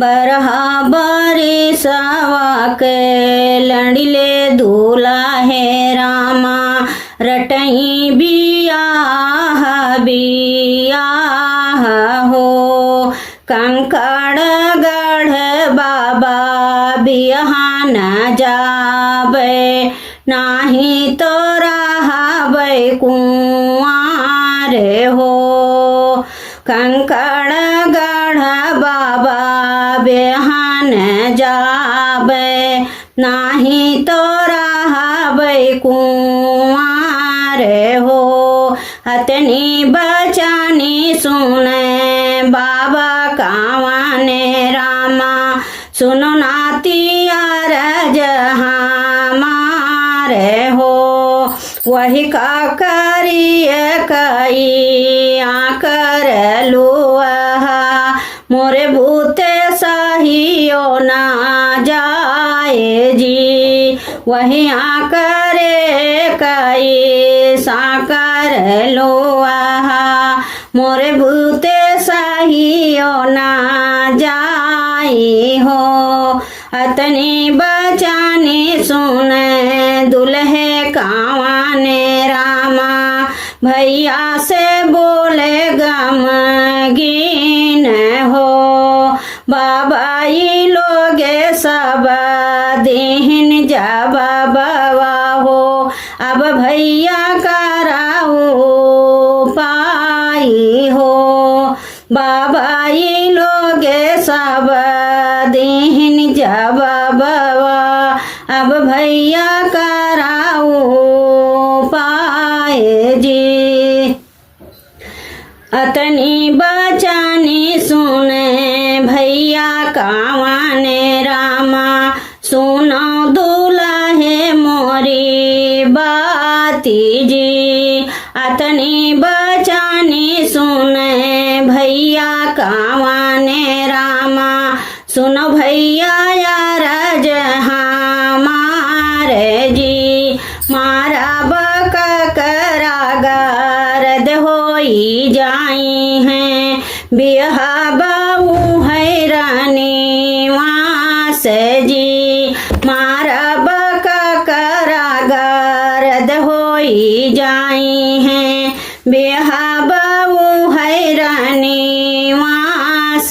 बरहा बरिसवा के लड़िले दूल्हा है रामा रटई बियाह बियाह हो कंकड़ गढ़ बाबा बियाह न जाबे नाही तो रहबे कुंवार हो कंकड़ गढ़ बाबा बियाह न जाबे नाही तो रहबे कुंवार हो हतनी बचानी सुने बाबा कावाने रामा सुनो नातिया जहाँ मारे हो वही का करिए कई आकर लुआ मोरे भूते सहियो ना जाए जी वही आकरे कई साकर लुआ मोरे भूते सहियो ना जाई हो अतनी बचानी सुने दुल्हे कावाने रामा भैया से बोले गम गिन हो बाबा ये लोगे सब दिन जब बाबा हो अब भैया कराऊ पाई हो बाबा ये लोगे सब दिन जब बाबा अब भैया कराऊ पाए जी अतनी बचानी सुने भैया कावाने रामा सुनो दुल्हे मोरी बाती जी अतनी बचानी सुने भैया कावाने रामा सुनो भैया यार जहाँ मारे जी मारा बका करागारद होई जाई हैं बियाह बाबू हैरानी वास जी मारा बका करागारद होई जाई हैं बियाह बाबू हैरानी वास